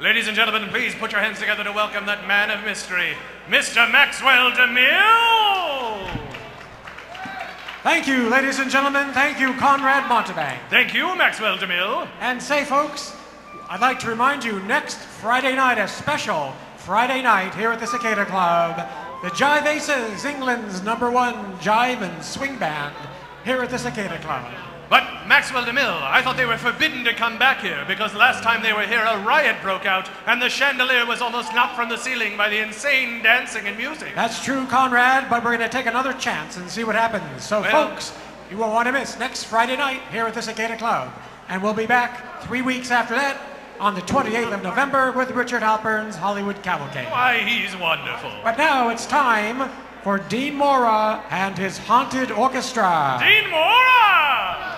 Ladies and gentlemen, please put your hands together to welcome that man of mystery, Mr. Maxwell DeMille! Thank you, ladies and gentlemen. Thank you, Conrad Montebank. Thank you, Maxwell DeMille. And say, folks, I'd like to remind you, next Friday night, a special Friday night here at the Cicada Club, the Jive Aces, England's #1 jive and swing band, here at the Cicada Club. But, Maxwell DeMille, I thought they were forbidden to come back here because last time they were here, a riot broke out and the chandelier was almost knocked from the ceiling by the insane dancing and music. That's true, Conrad, but we're going to take another chance and see what happens. So, folks, you won't want to miss next Friday night here at the Cicada Club. And we'll be back 3 weeks after that on the 28th of November with Richard Halpern's Hollywood Cavalcade. Why, he's wonderful. But now it's time for Dean Mora and his Haunted Orchestra. Dean Mora!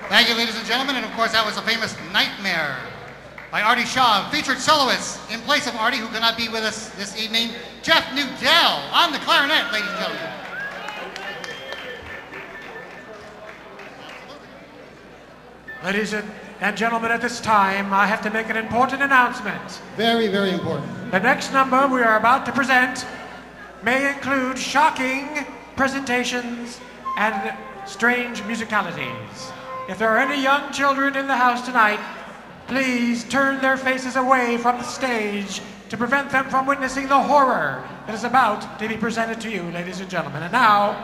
Thank you, ladies and gentlemen, and of course that was a famous Nightmare by Artie Shaw. Featured soloists in place of Artie, who cannot be with us this evening, Jeff Newdell on the clarinet, ladies and gentlemen. Ladies and gentlemen, at this time, I have to make an important announcement. Very, very important. The next number we are about to present may include shocking presentations and strange musicalities. If there are any young children in the house tonight, please turn their faces away from the stage to prevent them from witnessing the horror that is about to be presented to you, ladies and gentlemen. And now,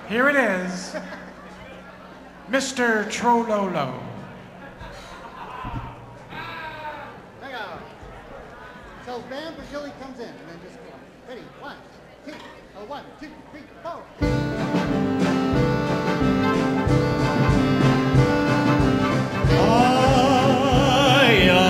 here it is, Mr. Trololo. Hang on. So Bam Bagilli comes in, and then just go. Ready, 1, 2, 1, 2, 3, 4. Yeah.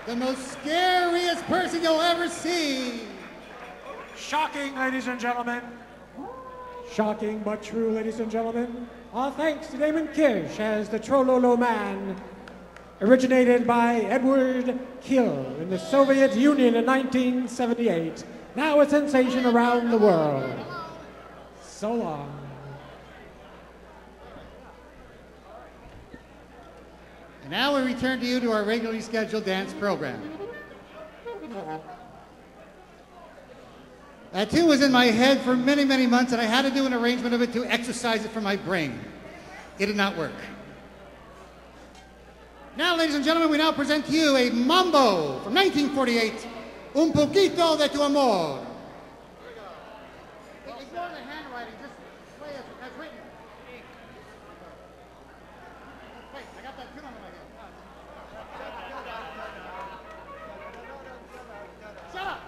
The most scariest person you'll ever see. Shocking, ladies and gentlemen. Shocking but true, ladies and gentlemen. Our thanks to Damon Kirsch as the Trololo Man, originated by Edward Kill in the Soviet Union in 1978. Now a sensation around the world. So long. And now we return to you to our regularly scheduled dance program. That tune was in my head for many, many months, and I had to do an arrangement of it to exercise it from my brain. It did not work. Now, ladies and gentlemen, we now present to you a mambo from 1948, Un Poquito de Tu Amor. Ignore the handwriting, just play as written. Wait, I got that tune on my head. Shut up!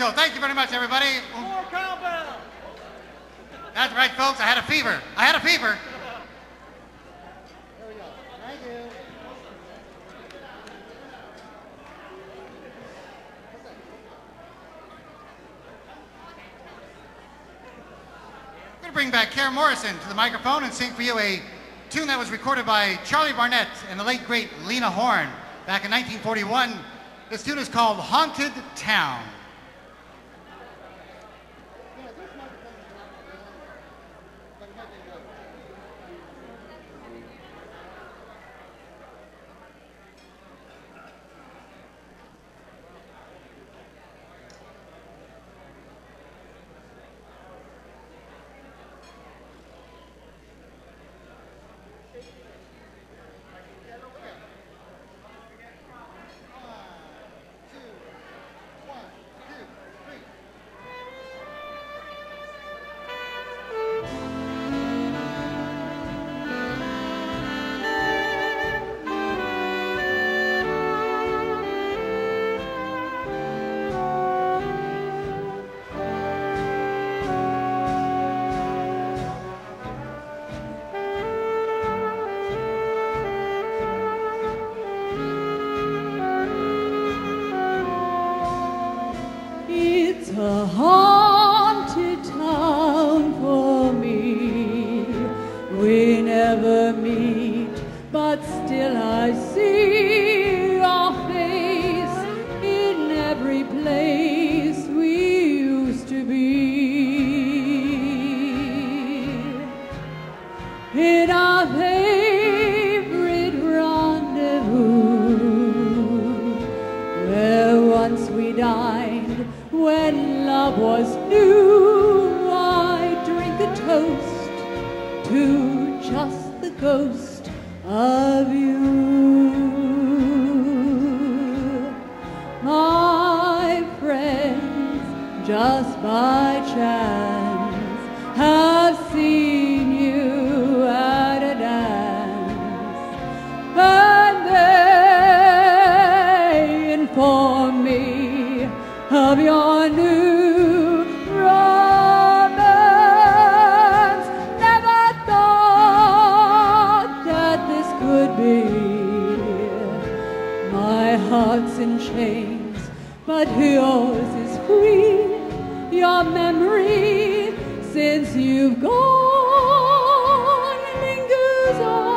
Mexico. Thank you very much, everybody. More cowbell. That's right, folks. I had a fever. I had a fever. There we go. Thank you. I'm going to bring back Karen Morrison to the microphone and sing for you a tune that was recorded by Charlie Barnett and the late, great Lena Horne back in 1941. This tune is called Haunted Town. A haunted town for me. We never meet, but still I see your face in every place we used to be. In our favorite rendezvous, where once we dined when love was new. I drink a toast to just the ghost of you. My friends, just by chance, have seen you at a dance, and they inform me of your new romance. Never thought that this could be. My heart's in chains, but yours is free. Your memory, since you've gone, lingers on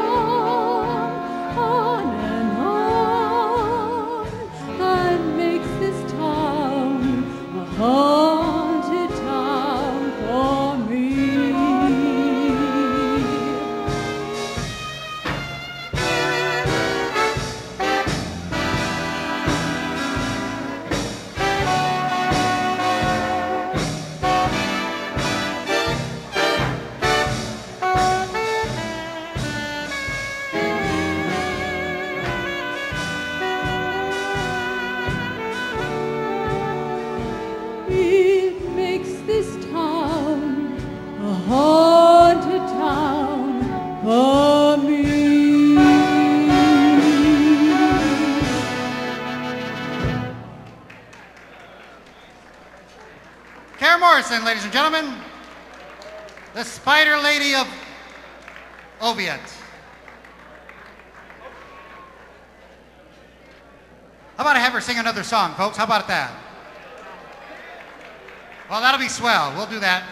and makes this town a haunted town for me. Haunted town for me. Karen Morrison, ladies and gentlemen, the Spider Lady of Oviatt. How about I have her sing another song, folks? How about that? Well, that'll be swell. We'll do that.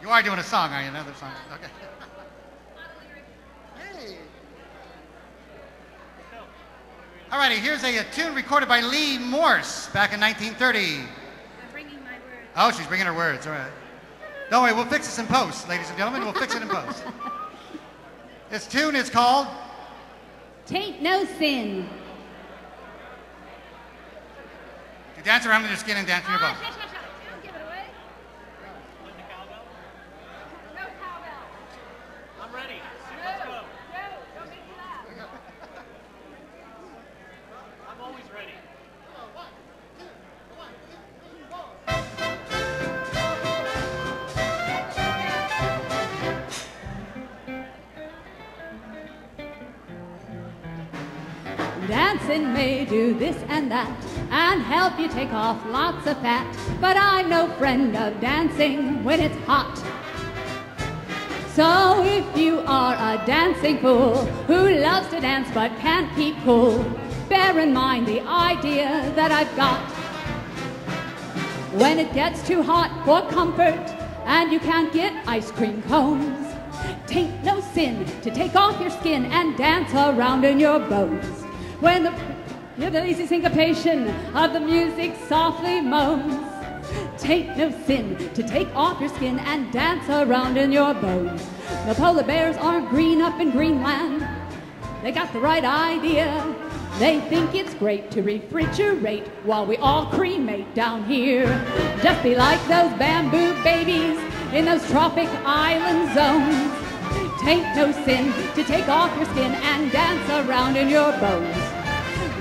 You are doing a song, are you? Another song. Okay. Hey. All righty, here's a tune recorded by Lee Morse back in 1930. I'm bringing my words. Oh, she's bringing her words. All right. Don't worry, we'll fix this in post, ladies and gentlemen. We'll fix it in post. This tune is called Tain't No Sin. You dance around in your skin and dance in your bones. Don't give it away. No cowbell. I'm ready. No, Let's go. no, don't make me laugh. I'm always ready. Dancing may do this and that and help you take off lots of fat, but I'm no friend of dancing when it's hot. So if you are a dancing fool who loves to dance but can't keep cool, bear in mind the idea that I've got. When it gets too hot for comfort and you can't get ice cream cones, 'tain't no sin to take off your skin and dance around in your bones. When the easy syncopation of the music softly moans, 'tain't no sin to take off your skin and dance around in your bones. The polar bears aren't green up in Greenland. They got the right idea. They think it's great to refrigerate while we all cremate down here. Just be like those bamboo babies in those tropic island zones. 'Tain't no sin to take off your skin and dance around in your bones.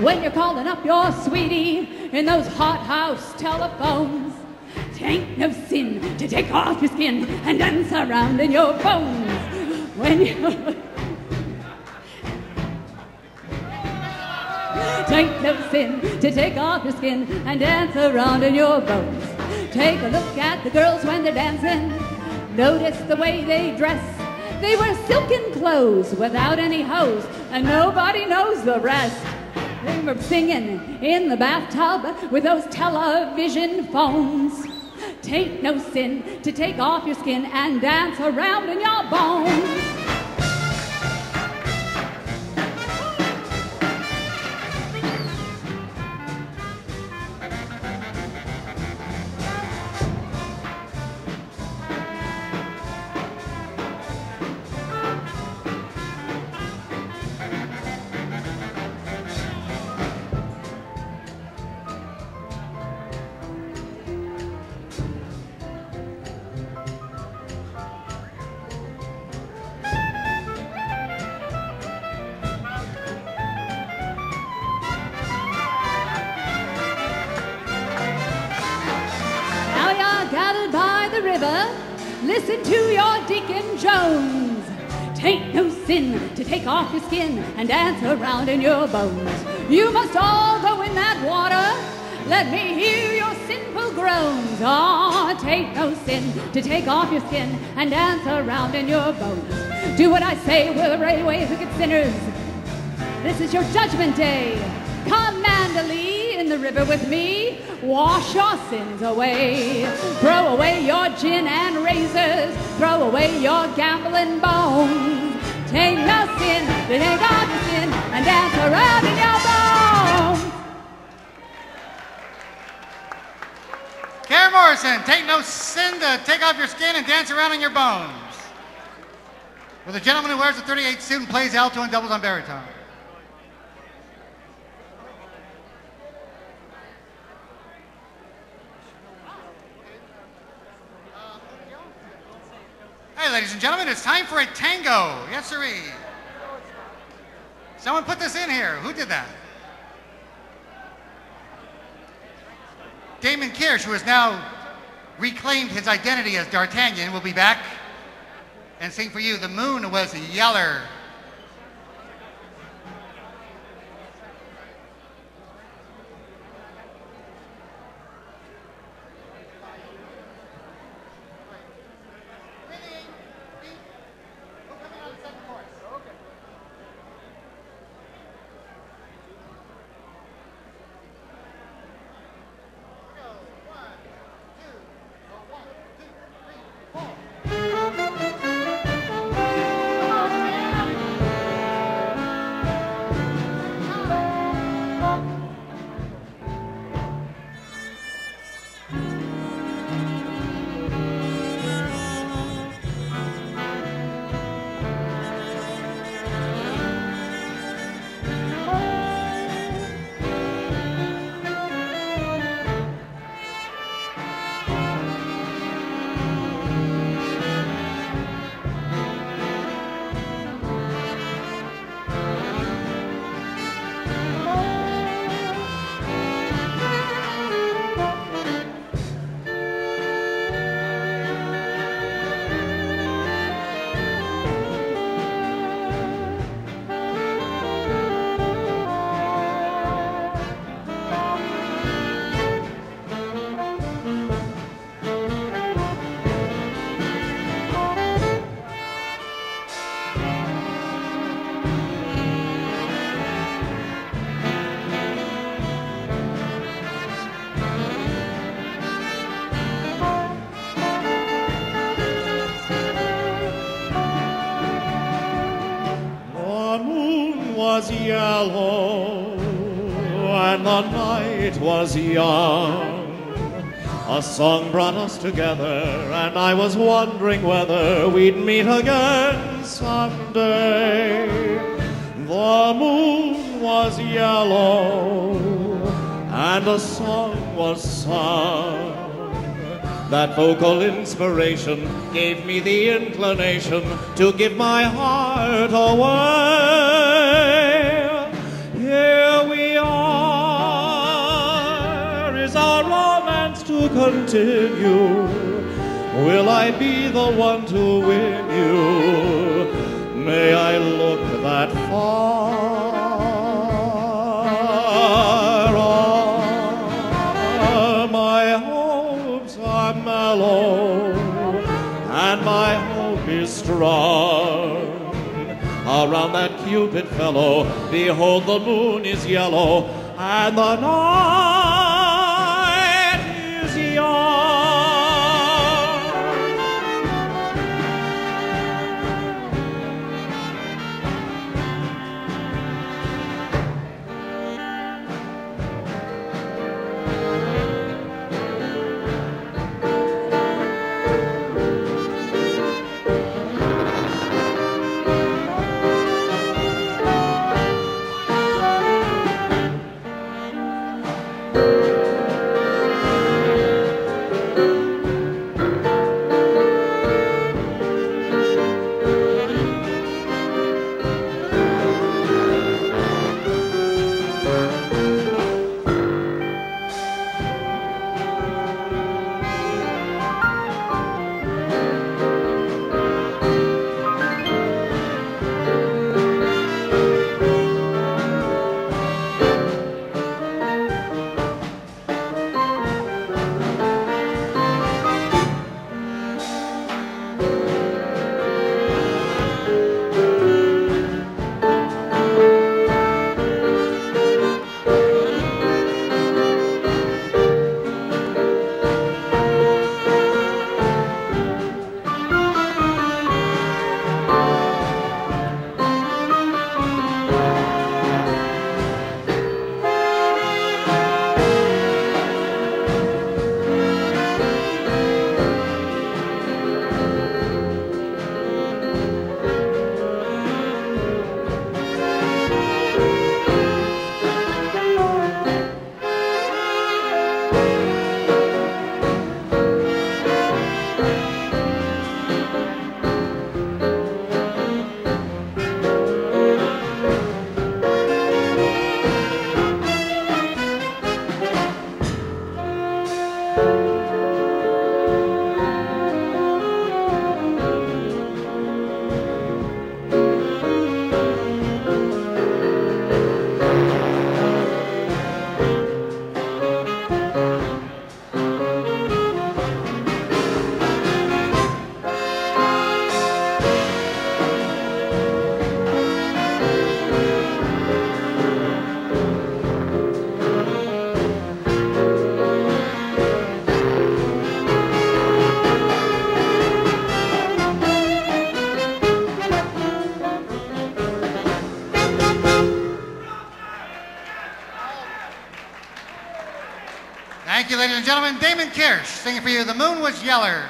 When you're calling up your sweetie in those hothouse telephones, 'tain't no sin to take off your skin and dance around in your bones. When you 'tain't no sin to take off your skin and dance around in your bones. Take a look at the girls when they're dancing. Notice the way they dress. They wear silken clothes without any hose, and nobody knows the rest. They were singing in the bathtub with those television phones. 'Tain't no sin to take off your skin and dance around in your bones. Gathered by the river, listen to your Deacon Jones. 'Tain't no sin to take off your skin and dance around in your bones. You must all go in that water. Let me hear your sinful groans. Oh, 'tain't no sin to take off your skin and dance around in your bones. Do what I say, we'll array away wicked sinners. This is your judgment day. Come, Mandalee, in the river with me. Wash your sins away. Throw away your gin and razors. Throw away your gambling bones. 'Tain't no sin to take off your skin and dance around in your bones. Karen Morrison, 'tain't no sin to take off your skin and dance around in your bones. With a gentleman who wears a 38 suit and plays alto and doubles on baritone. Hey, ladies and gentlemen, it's time for a tango. Yes, sirree. Someone put this in here. Who did that? Damon Kirsch, who has now reclaimed his identity as D'Artagnan, will be back and sing for you "The Moon Was Yeller." was yellow and the night was young. A song brought us together, and I was wondering whether we'd meet again someday. The moon was yellow, and a song was sung. That vocal inspiration gave me the inclination to give my heart away. Here we are, is our romance to continue? Will I be the one to win you? May I look that far on? My hopes are mellow, and my hope is strong. Around that Cupid fellow, behold, the moon is yellow, and the night is young. Thank you, ladies and gentlemen. Damon Kirsch singing for you, The Moon Was Yeller.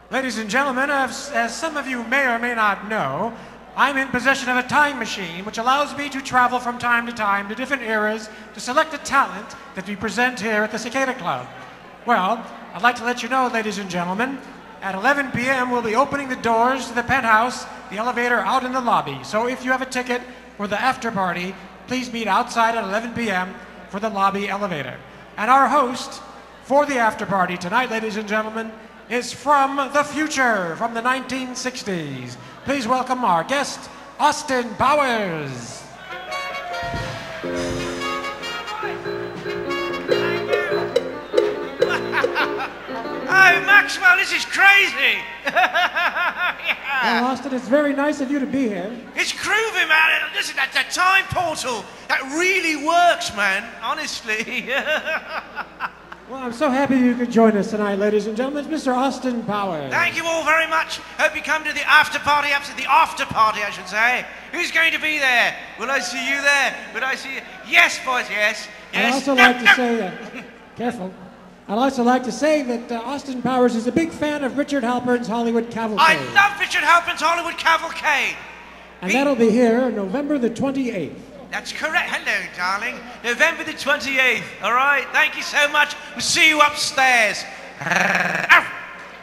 Ladies and gentlemen, as some of you may or may not know, I'm in possession of a time machine which allows me to travel from time to time to different eras to select a talent that we present here at the Cicada Club. Well, I'd like to let you know, ladies and gentlemen, at 11 p.m. we'll be opening the doors to the penthouse, the elevator out in the lobby. So if you have a ticket for the after party, please meet outside at 11 p.m. for the lobby elevator. And our host for the after party tonight, ladies and gentlemen, is from the future, from the 1960s. Please welcome our guest, Austin Powers. Hey, Maxwell, this is crazy. Well, Austin, it's very nice of you to be here. It's groovy, man. Listen, that time portal, that really works, man. Honestly. Well, I'm so happy you could join us tonight, ladies and gentlemen. It's Mr. Austin Powers. Thank you all very much. Hope you come to the after party, I should say. Who's going to be there? Will I see you there? Will I see you? Yes, boys, yes. I'd also like to say, careful. I'd also like to say that Austin Powers is a big fan of Richard Halpern's Hollywood Cavalcade. I love Richard Halpern's Hollywood Cavalcade. And that'll be here November the 28th. That's correct. Hello, darling. November the 28th. All right. Thank you so much. We'll see you upstairs.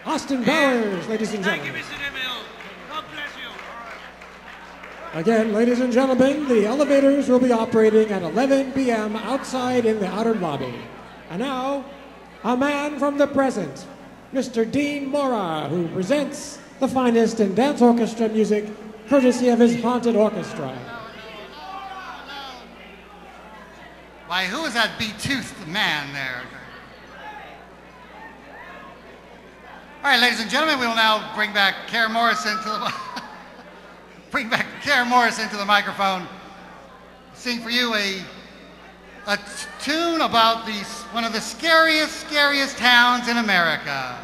Austin Powers, ladies and Thank gentlemen. you, Mr. DeMille. God bless you. All right. Again, ladies and gentlemen, the elevators will be operating at 11 p.m. outside in the outer lobby. And now, a man from the present, Mr. Dean Mora, who presents the finest in dance orchestra music, courtesy of his haunted orchestra. Why, who is that be-toothed man there? All right, ladies and gentlemen, we will now bring back Kara Morrison to the microphone. Sing for you a tune about one of the scariest towns in America.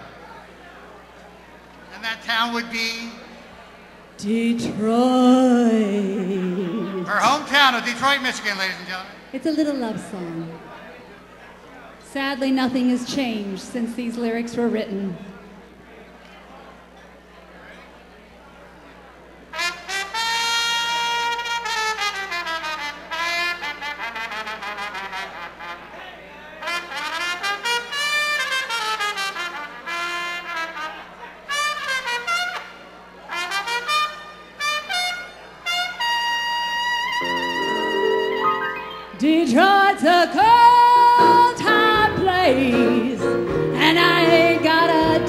And that town would be Detroit. her hometown of Detroit, Michigan, ladies and gentlemen. It's a little love song. Sadly, nothing has changed since these lyrics were written. Detroit's a cold, hot place, and I ain't got a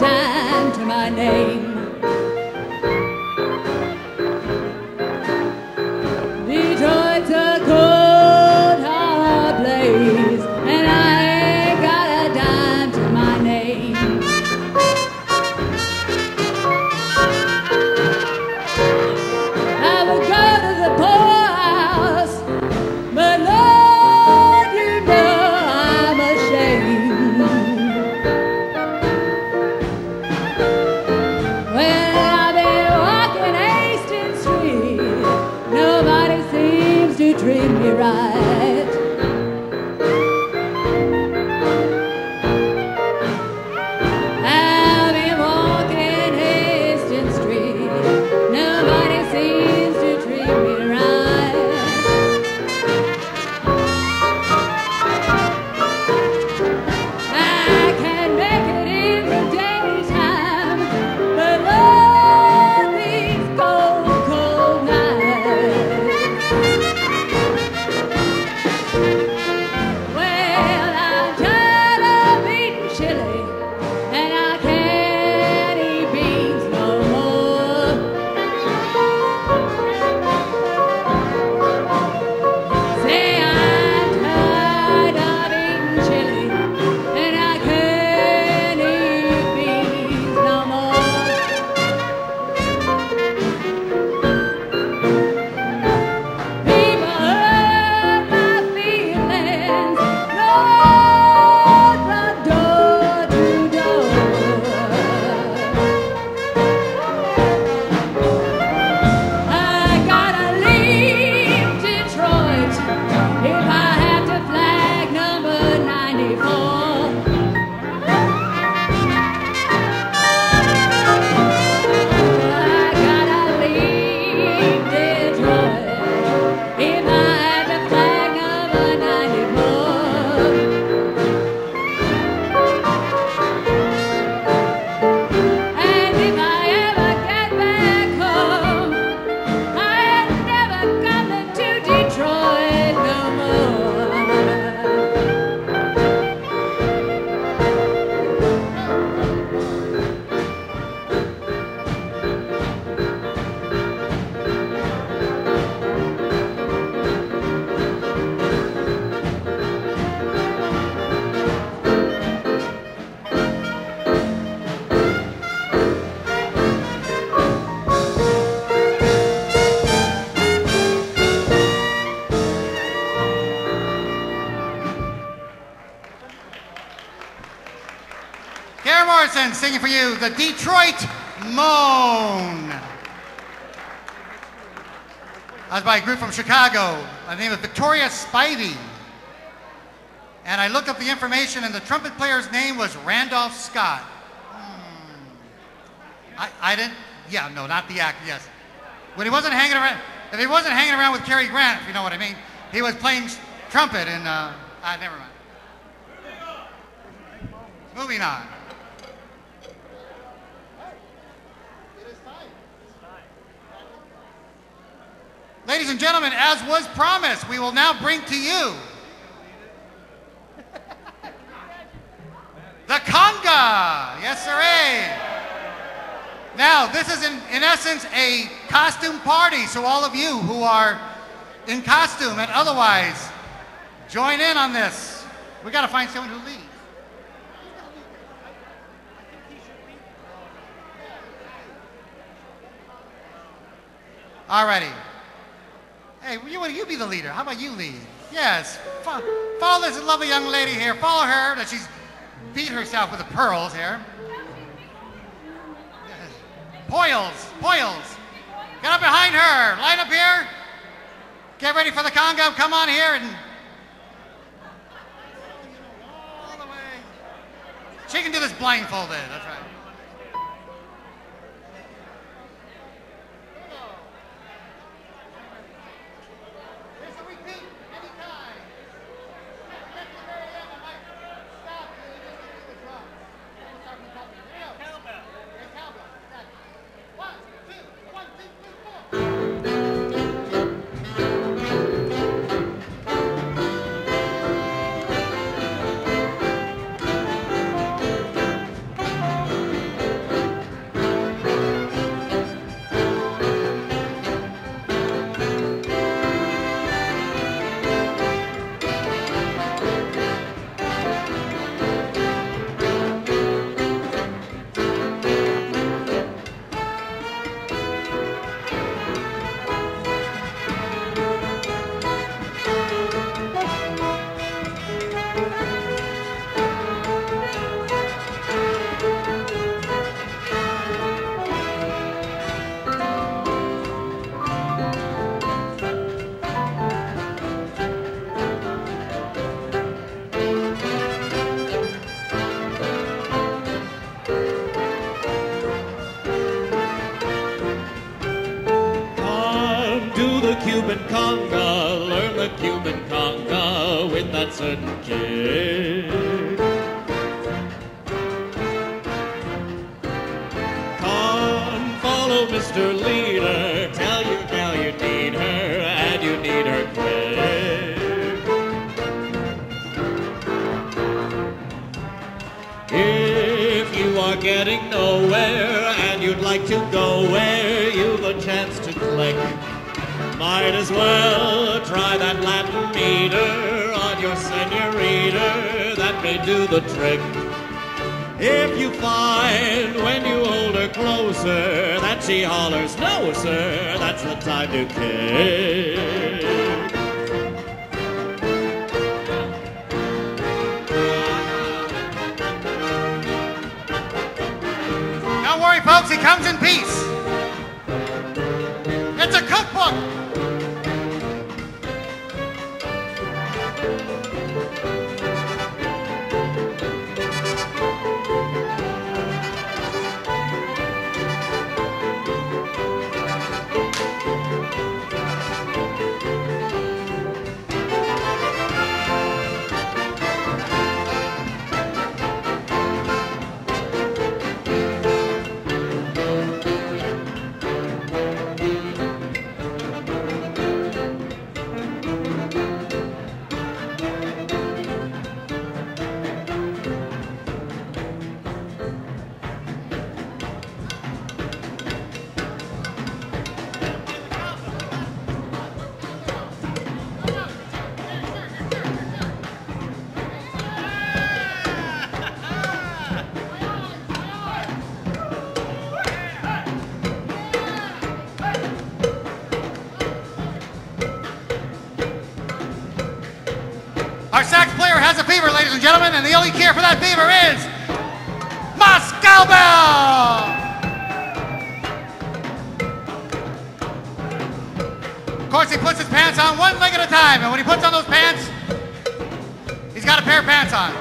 Karen Morrison singing for you the Detroit Moan. That was by a group from Chicago by the name of Victoria Spivey. And I looked up the information, and the trumpet player's name was Randolph Scott. I didn't, yeah, no, not the actor, yes. When he wasn't hanging around, if he wasn't hanging around with Cary Grant, if you know what I mean, he was playing trumpet in, never mind. Moving on. Ladies and gentlemen, as was promised, we will now bring to you the conga. Yes, sir. Now, this is in essence a costume party, so all of you who are in costume and otherwise, join in on this. We got to find someone who leads. Alrighty. Hey, you be the leader. How about you lead? Yes. Follow this lovely young lady here. Follow her. That she's beat herself with the pearls here. Poils. Get up behind her. Line up here. Get ready for the conga. Come on here and all the way. She can do this blindfolded. That's right. Cuban conga, learn the Cuban conga with that certain kick. Come, follow Mr. Leader, tell you now you need her, and you need her quick. If you are getting nowhere, and you'd like to go where you've a chance to click, might as well try that Latin meter on your senorita, that may do the trick. If you find when you hold her closer that she hollers, no sir, that's the time to kick. Don't worry folks, he comes in peace. It's a cookbook. Our sax player has a fever, ladies and gentlemen, and the only cure for that fever is time. And when he puts on those pants, he's got a pair of pants on.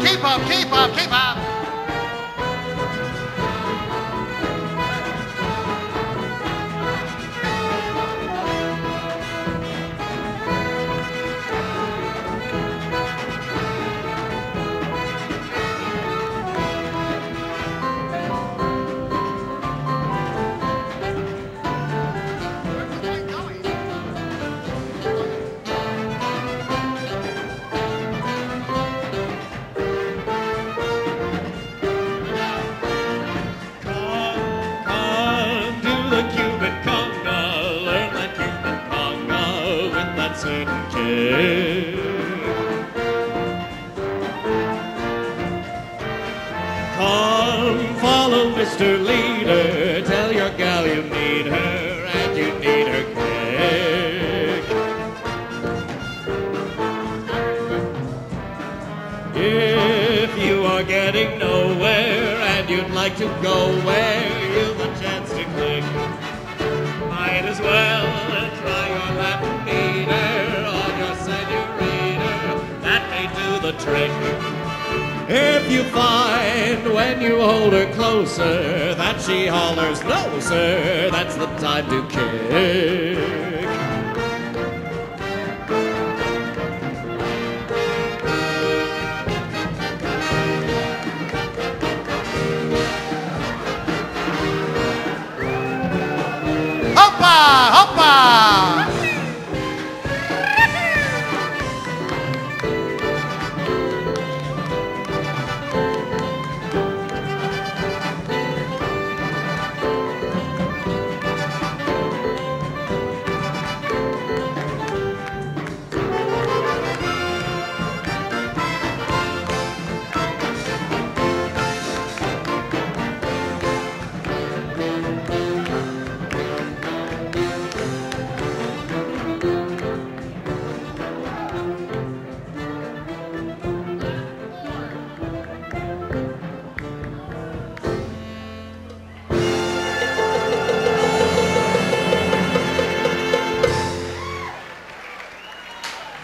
Keep up, keep up, keep up. Come, follow Mr. Leader, tell your gal you need her and you need her quick. If you are getting nowhere and you'd like to go where you've a chance to click, might as well try your lap meter on your senorita. That may do the trick. If you find when you hold her closer that she hollers, no sir, that's the time to kick. Hoppa! Hoppa!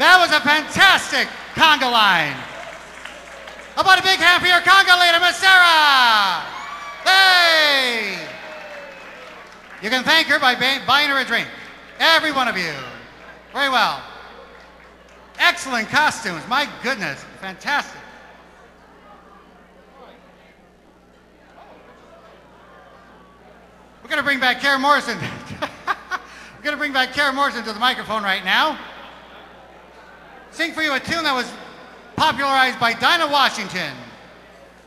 That was a fantastic conga line. How about a big hand for your conga leader, Miss Sarah? Hey! You can thank her by buying her a drink. Every one of you. Very well. Excellent costumes. My goodness. Fantastic. We're going to bring back Karen Morrison. We're going to bring back Karen Morrison to the microphone right now. Sing for you a tune that was popularized by Dinah Washington.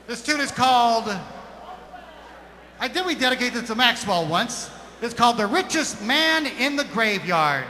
This tune is called, we dedicate this to Maxwell once. It's called The Richest Man in the Graveyard.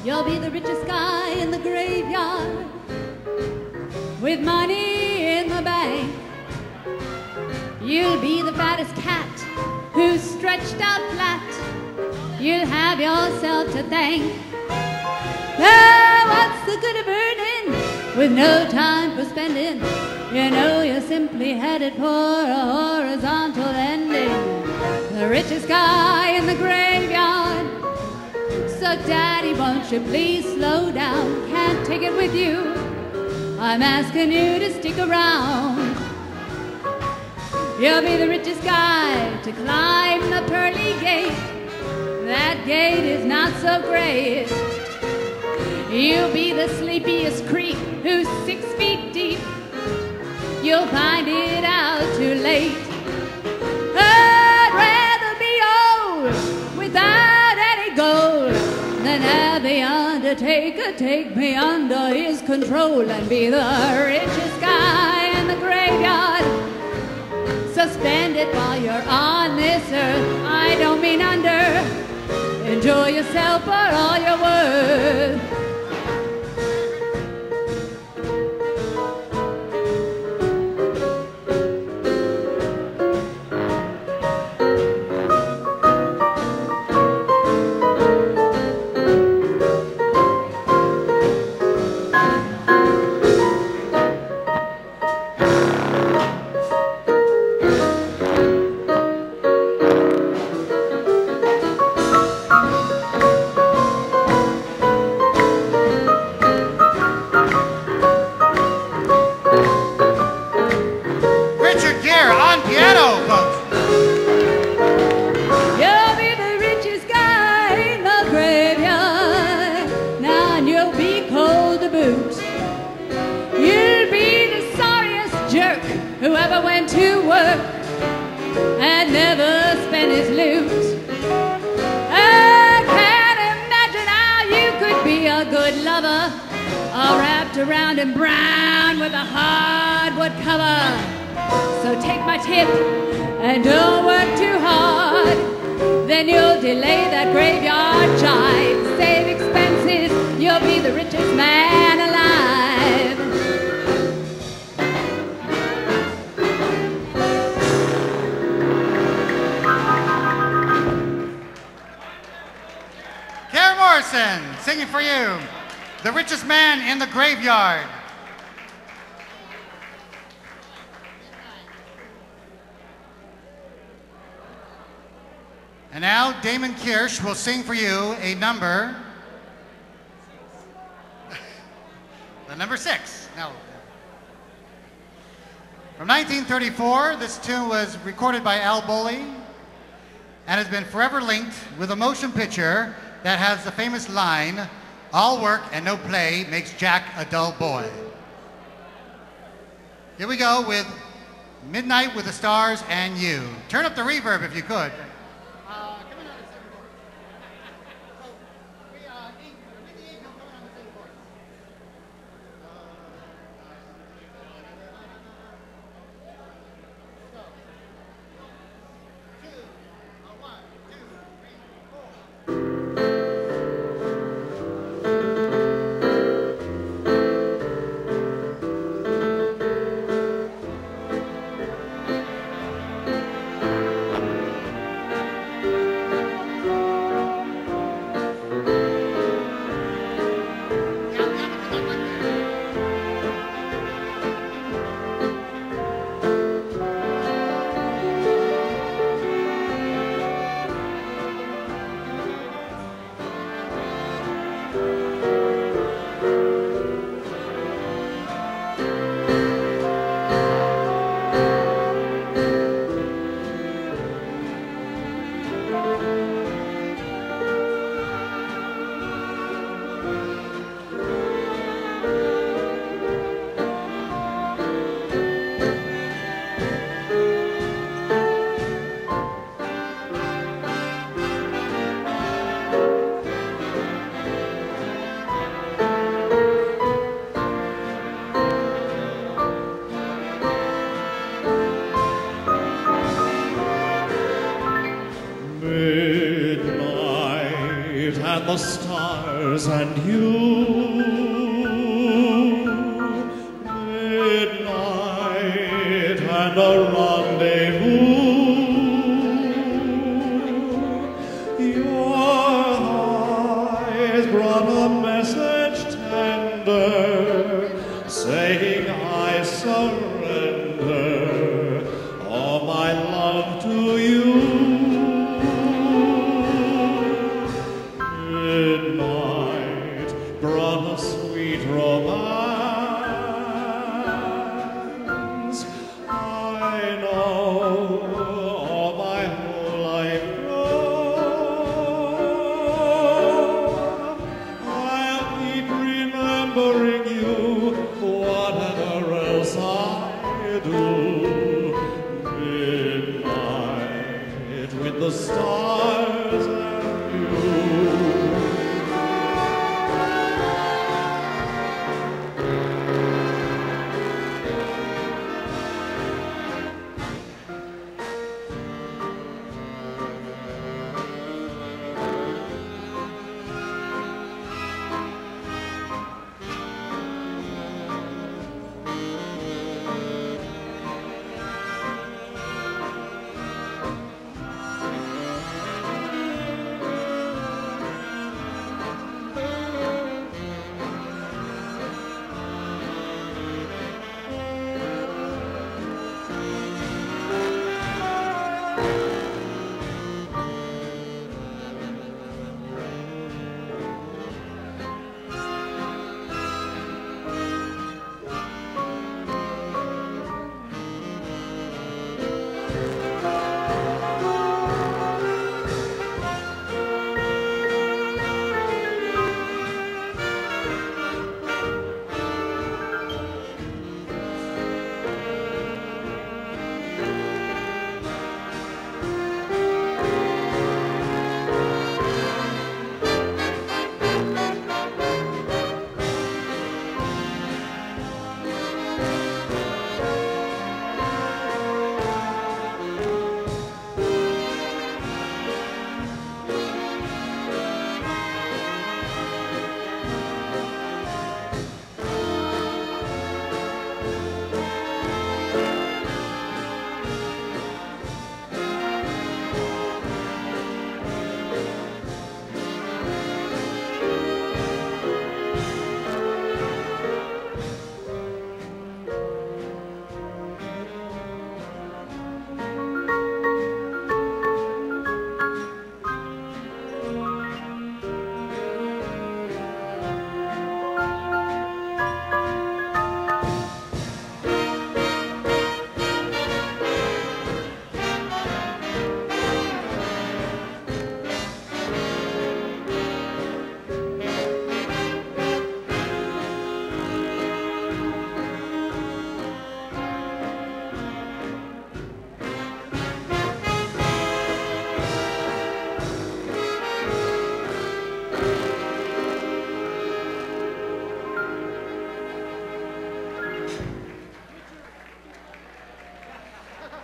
You'll be the richest guy in the graveyard with money in the bank. You'll be the fattest cat who's stretched out flat. You'll have yourself to thank. Oh, what's the good of earning with no time for spending? You know you're simply headed for a horizontal ending. The richest guy in the graveyard. So Look, Daddy, won't you please slow down? Can't take it with you. I'm asking you to stick around. You'll be the richest guy to climb the pearly gate. That gate is not so great. You'll be the sleepiest creep who's 6 feet deep. You'll find it out too late. I'd rather be old without any gold than have the undertaker take me under his control and be the richest guy in the graveyard. Suspended while you're on this earth, I don't mean under. Enjoy yourself for all you're worth. Whoever went to work and never spent his loot. I can't imagine how you could be a good lover, all wrapped around in brown with a hardwood cover. So take my tip and don't work too hard. Then you'll delay that graveyard jive. Save expenses, you'll be the richest man alive. Morrison, singing for you, The Richest Man in the Graveyard. And now Damon Kirsch will sing for you a number, the number 6. Now, from 1934, this tune was recorded by Al Boley and has been forever linked with a motion picture that has the famous line, "All work and no play makes Jack a dull boy." Here we go with Midnight with the Stars and You. Turn up the reverb if you could. The stars and you, midnight and a rendezvous. Your eyes brought a message tender, saying I surrender all my love to you. the stars and you.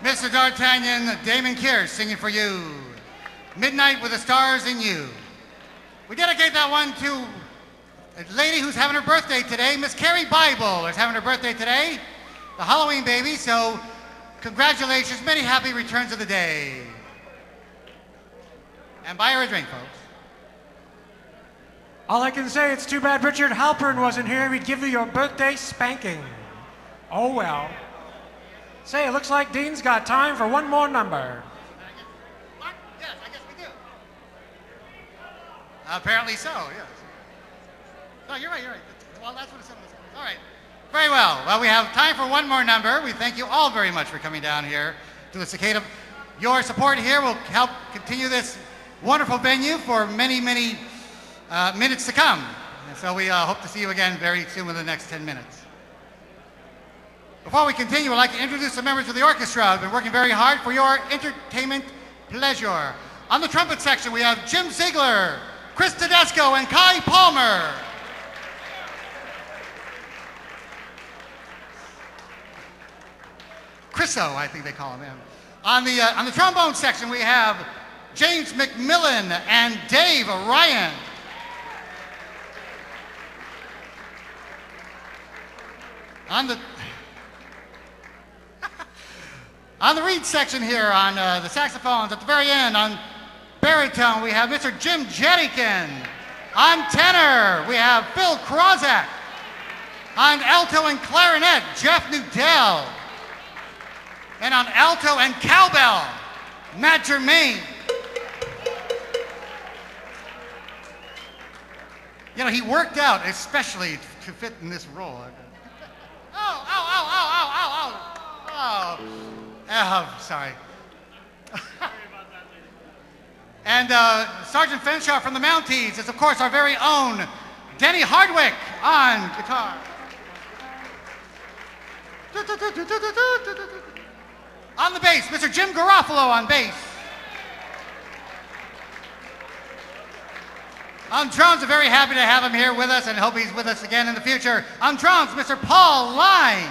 Mr. D'Artagnan, Damon Kearse singing for you. Midnight with the Stars in You. We dedicate that one to a lady who's having her birthday today. Miss Carrie Bible is having her birthday today. The Halloween baby, so congratulations, many happy returns of the day. And buy her a drink, folks. All I can say, it's too bad Richard Halpern wasn't here. We'd give you your birthday spanking. Oh well. Say, it looks like Dean's got time for one more number. What? Yes, I guess we do. Apparently so, yes. No, you're right, you're right. Well, that's what it said. All right. Very well. Well, we have time for one more number. We thank you all very much for coming down here to the Cicada. Your support here will help continue this wonderful venue for many, many minutes to come. And so we hope to see you again very soon within the next 10 minutes. Before we continue, I'd like to introduce the members of the orchestra who have been working very hard for your entertainment pleasure. On the trumpet section, we have Jim Ziegler, Chris Tedesco, and Kai Palmer. Chriso, I think they call him. On the trombone section, we have James McMillan and Dave Ryan. On the reed section here, on the saxophones at the very end, on baritone, we have Mr. Jim Jetikin. On tenor, we have Phil Krozak. On alto and clarinet, Jeff Nudell. And on alto and cowbell, Matt Germain. You know, he worked out especially to fit in this role. Oh, sorry. And Sergeant Fenshaw from the Mounties is, of course, our very own Denny Hardwick on guitar. On the bass, Mr. Jim Garofalo on bass. On drums, I'm very happy to have him here with us and hope he's with us again in the future. On drums, Mr. Paul Line.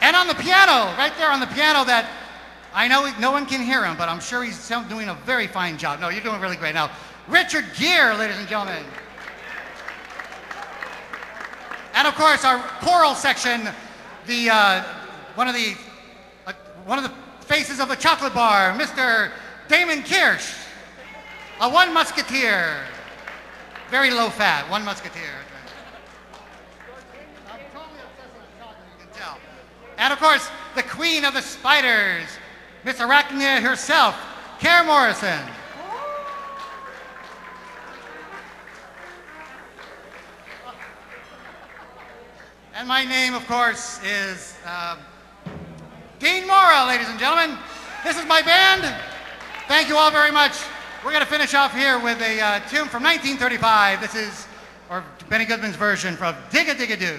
And on the piano, right there on the piano that I know no one can hear him, but I'm sure he's doing a very fine job. No, you're doing really great now. Richard Gere, ladies and gentlemen. And of course, our choral section, one of the faces of the chocolate bar, Mr. Damon Kirsch, a one musketeer, very low fat, one musketeer. I'm totally obsessed with chocolate, you can tell. And of course, the queen of the spiders, Miss Arachnia herself, Karen Morrison. And my name, of course, is Dean Mora, ladies and gentlemen. This is my band. Thank you all very much. We're going to finish off here with a tune from 1935. This is Benny Goodman's version from Dig-a-Dig-a-Doo.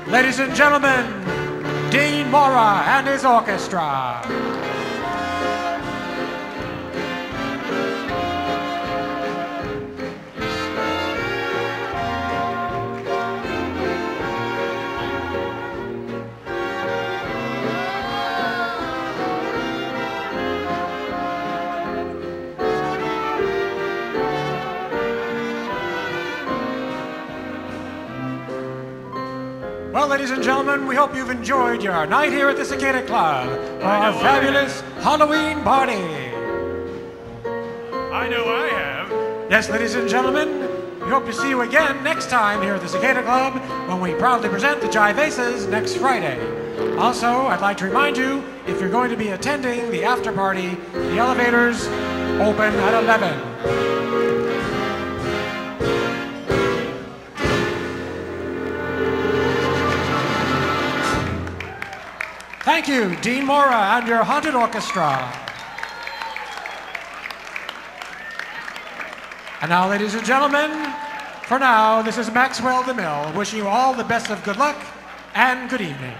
Ladies and gentlemen, Dean Mora and his orchestra. Well, ladies and gentlemen, we hope you've enjoyed your night here at the Cicada Club for our fabulous Halloween party. I know I have. Yes, ladies and gentlemen, we hope to see you again next time here at the Cicada Club when we proudly present the Jive Aces next Friday. Also, I'd like to remind you, if you're going to be attending the after party, the elevators open at 11. Thank you, Dean Mora and your haunted orchestra. And now, ladies and gentlemen, for now, this is Maxwell DeMille wishing you all the best of good luck and good evening.